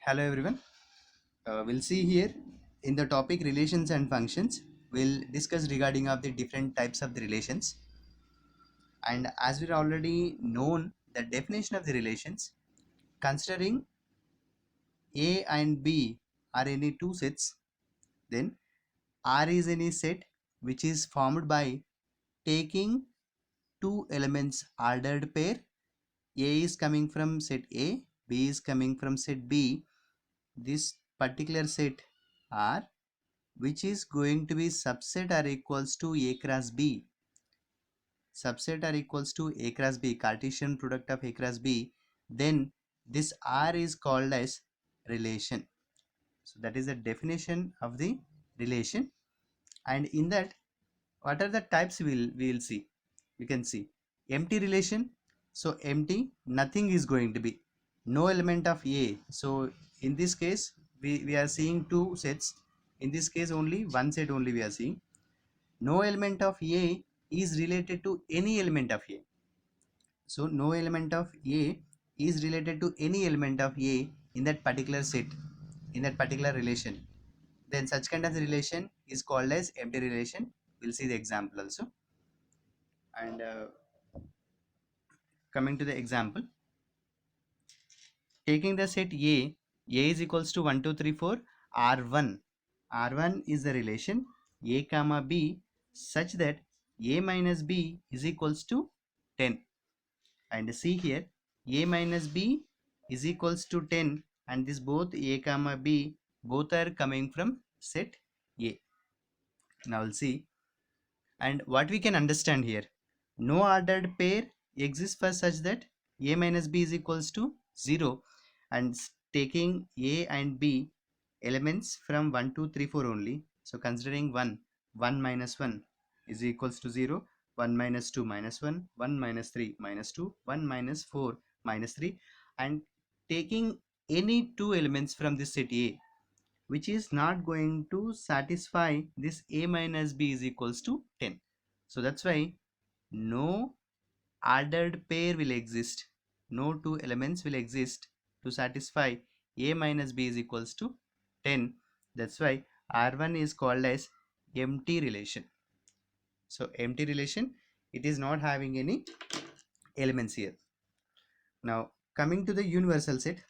Hello everyone. We'll see here in the topic relations and functions. We'll discuss regarding of the different types of the relations. And as we're already known the definition of the relations, considering A and B are any two sets, then R is any set which is formed by taking two elements ordered pair. A is coming from set A, B is coming from set B. This particular set R which is going to be subset or equals to A cross B. Subset or equals to A cross B, Cartesian product of A cross B, then this R is called as relation. So that is the definition of the relation. And in that, what are the types we'll see? You can see empty relation. So empty, nothing is going to be, no element of A. So in this case, we are seeing two sets. In this case only one set only we are seeing. No element of A is related to any element of A. So no element of A is related to any element of A in that particular set, in that particular relation. Then such kind of relation is called as empty relation. We'll see the example also. And coming to the example, taking the set A is equals to 1, 2, 3, 4, R1. R1 is the relation A comma B such that A minus B is equals to 10. And see here, A minus B is equals to 10, and this both A comma B both are coming from set A. Now we'll see. And what we can understand here, no ordered pair exists for such that A minus B is equals to 0, and taking A and B elements from 1, 2, 3, 4 only. So considering 1 minus 1 is equals to 0, 1 minus 2 minus 1, 1 minus 3 minus 2, 1 minus 4 minus 3, and taking any two elements from this set A which is not going to satisfy this A minus B is equals to 10. So that's why no ordered pair will exist, no two elements will exist to satisfy A minus B is equals to 10. That's why R1 is called as empty relation. So empty relation, it is not having any elements here. Now coming to the universal set,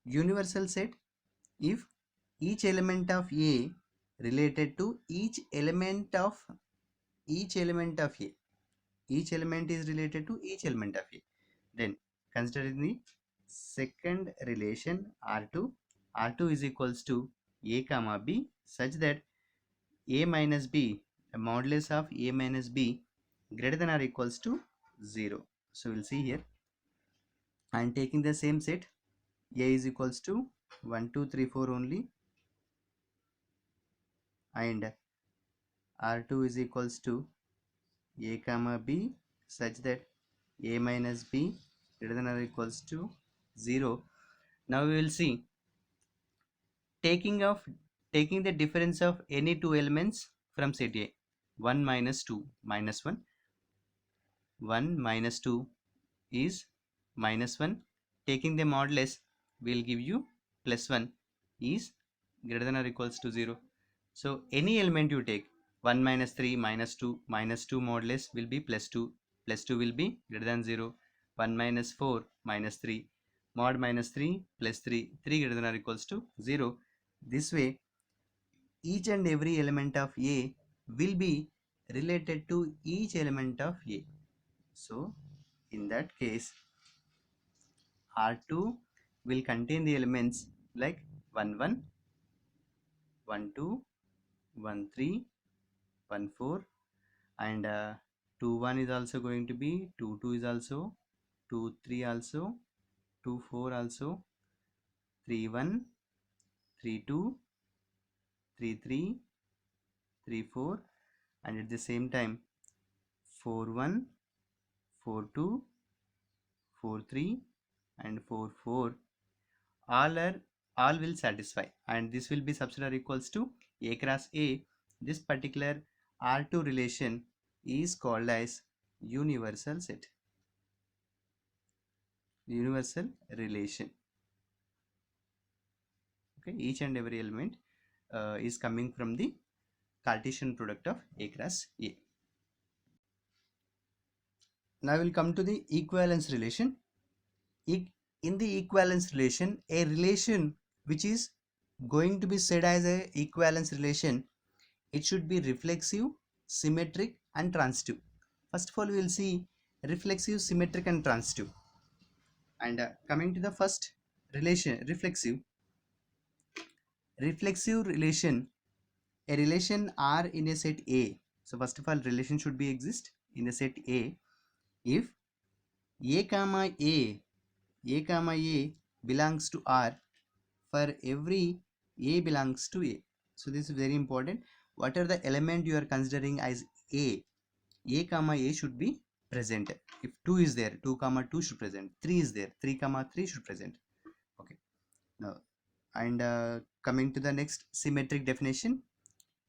universal set, if each element of A related to each element of A, each element is related to each element of A, then considering the second relation R2 is equals to A comma B such that A minus B, the modulus of A minus B greater than or equals to 0. So we'll see here, I am taking the same set A is equals to 1, 2, 3, 4 only, and R2 is equals to A comma B such that A minus B greater than or equals to 0. Now we will see, taking the difference of any two elements from set A, 1 minus 2 minus 1, 1 minus 2 is minus 1, taking the modulus will give you plus 1 is greater than or equals to 0. So any element you take, 1 minus 3 minus 2 modulus will be plus 2 will be greater than 0, 1 minus 4 minus 3 mod minus 3 plus 3 greater than or equals to 0. This way each and every element of A will be related to each element of A. So in that case R2 will contain the elements like 1 1, 1 2, 1 3, 1 4, and 2 1 is also going to be, 2 2 is also, 2 3 also, 2 4 also, 3 1, 3 2, 3 3, 3 4, and at the same time 4 1, 4 2, 4 3, and 4 4, all will satisfy, and this will be subset or equals to A cross A. This particular R2 relation is called as universal set. universal relation. Okay, each and every element is coming from the Cartesian product of A cross A. Now we'll come to the equivalence relation. In the equivalence relation, a relation which is going to be said as a equivalence relation, it should be reflexive, symmetric and transitive. First of all, we will see reflexive, symmetric and transitive. And coming to the first relation, reflexive relation, a relation R in a set A. So first of all, relation should be exist in the set A if A comma A belongs to R for every A belongs to A. So this is very important. What are the element you are considering as A comma A should be present. If 2 is there, 2 comma 2 should present. 3 is there, 3 comma 3 should present. Okay. Now, and coming to the next symmetric definition,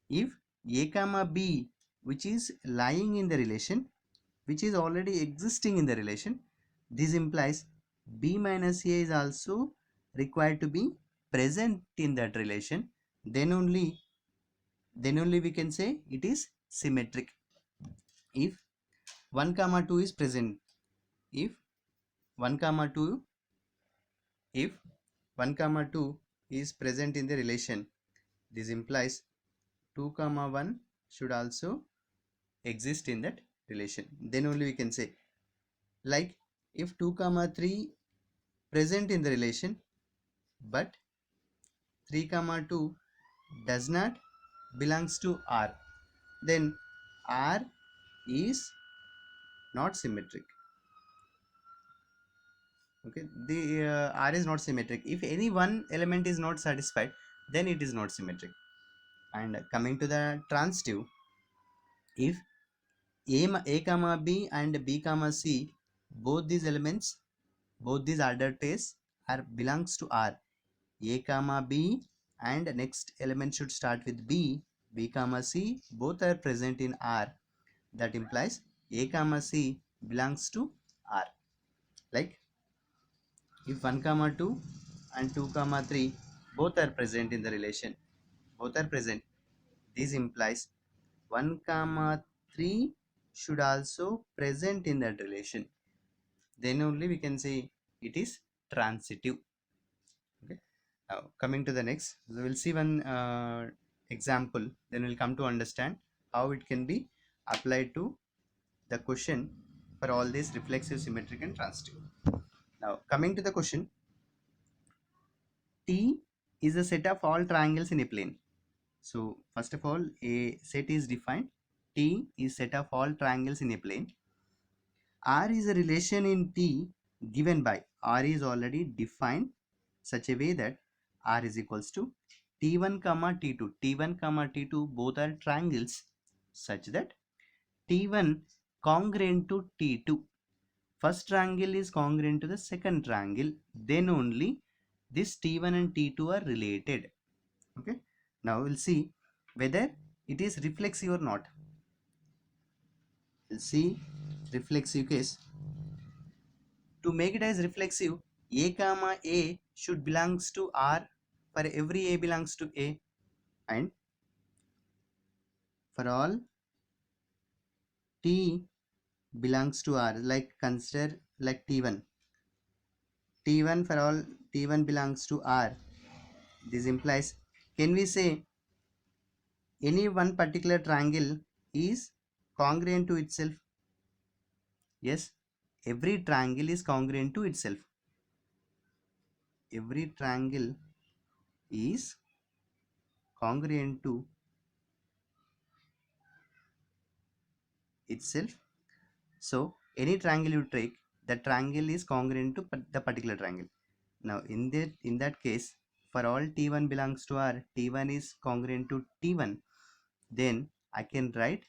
if A comma B, which is lying in the relation, which is already existing in the relation, this implies B minus A is also required to be present in that relation, then only we can say it is symmetric. If 1 comma 2 is present, if 1 comma 2 if 1 comma 2 is present in the relation, this implies 2 comma 1 should also exist in that relation, then only we can say. Like if 2 comma 3 present in the relation but 3 comma 2 does not belongs to R, then R is not symmetric. Okay, the R is not symmetric. If any one element is not satisfied, then it is not symmetric. And coming to the transitive, if A comma B and B comma C, both these elements, both these ordered pairs are belongs to R, A comma B and next element should start with B comma C, both are present in R, that implies A comma C belongs to R. Like if 1 comma 2 and 2 comma 3 both are present in the relation, both are present, this implies 1 comma 3 should also present in that relation, then only we can say it is transitive. Okay, now coming to the next, so we'll see one example, then we'll come to understand how it can be applied to the question for all these reflexive, symmetric and transitive. Now coming to the question, T is a set of all triangles in a plane. So first of all, a set is defined. T is set of all triangles in a plane. R is a relation in T given by R is already defined such a way that R is equals to T1 comma T2. T1 comma T2 both are triangles such that T1 congruent to T2. First triangle is congruent to the second triangle, then only this T1 and T2 are related. Okay, now we'll see whether it is reflexive or not. We'll see reflexive case. To make it as reflexive, A comma A should belongs to R for every A belongs to A, and for all T belongs to R, like consider like T1 for all T1 belongs to R. This implies, can we say any one particular triangle is congruent to itself? Yes, every triangle is congruent to itself. Every triangle is congruent to itself. So any triangle you take, the triangle is congruent to the particular triangle. Now in that case, for all T1 belongs to R, T1 is congruent to T1, then I can write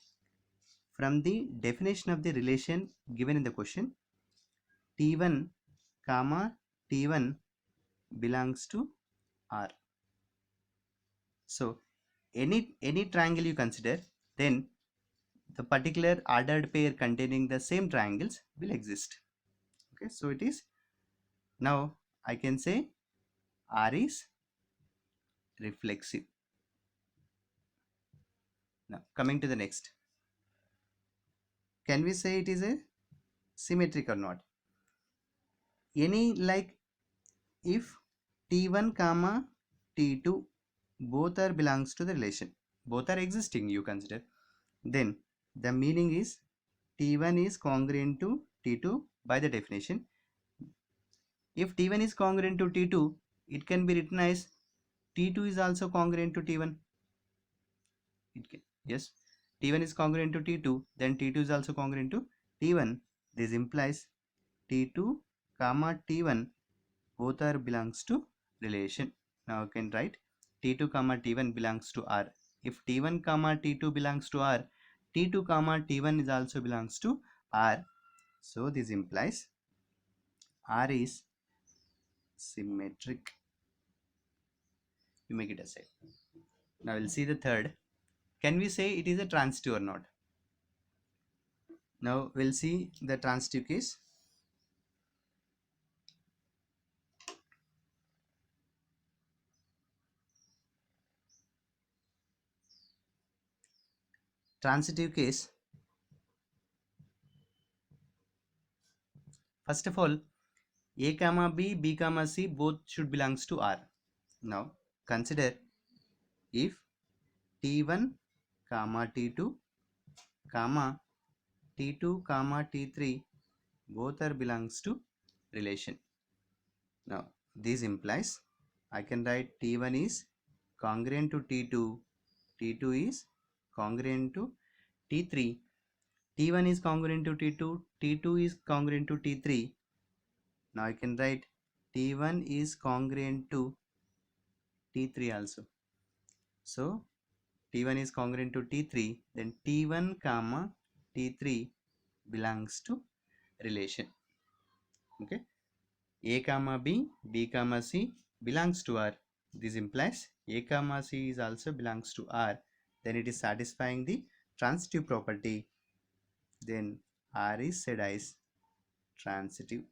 from the definition of the relation given in the question, T1 comma T1 belongs to R. So any triangle you consider, then the particular ordered pair containing the same triangles will exist. Okay, so it is Now I can say R is reflexive. Now coming to the next, can we say it is a symmetric or not? Any, like, if t1 comma t2 both are belongs to the relation, both are existing, you consider, then the meaning is t1 is congruent to t2 by the definition. If t1 is congruent to t2, it can be written as t2 is also congruent to t1. It can, yes, t1 is congruent to t2, then t2 is also congruent to t1. This implies t2 comma t1 both are belongs to relation. Now I can write t2 comma t1 belongs to R. If t1 comma t2 belongs to R, t2 comma t1 is also belongs to R. So this implies R is symmetric. You make it a set. Now we'll see the third. Can we say it is a transitive or not? Now we'll see the transitive case. Transitive case, first of all, A comma B, B comma C both should belongs to R. Now consider if T1 comma T2 comma T2 comma T3 both are belongs to relation. Now this implies I can write T1 is congruent to T2, T2 is congruent to T3, T1 is congruent to T2, T2 is congruent to T3. Now I can write T1 is congruent to T3 also. So T1 is congruent to T3, then T1 comma T3 belongs to relation. Okay, A comma B, B comma C belongs to R. This implies A comma C is also belongs to R. Then it is satisfying the transitive property. Then R is said as transitive.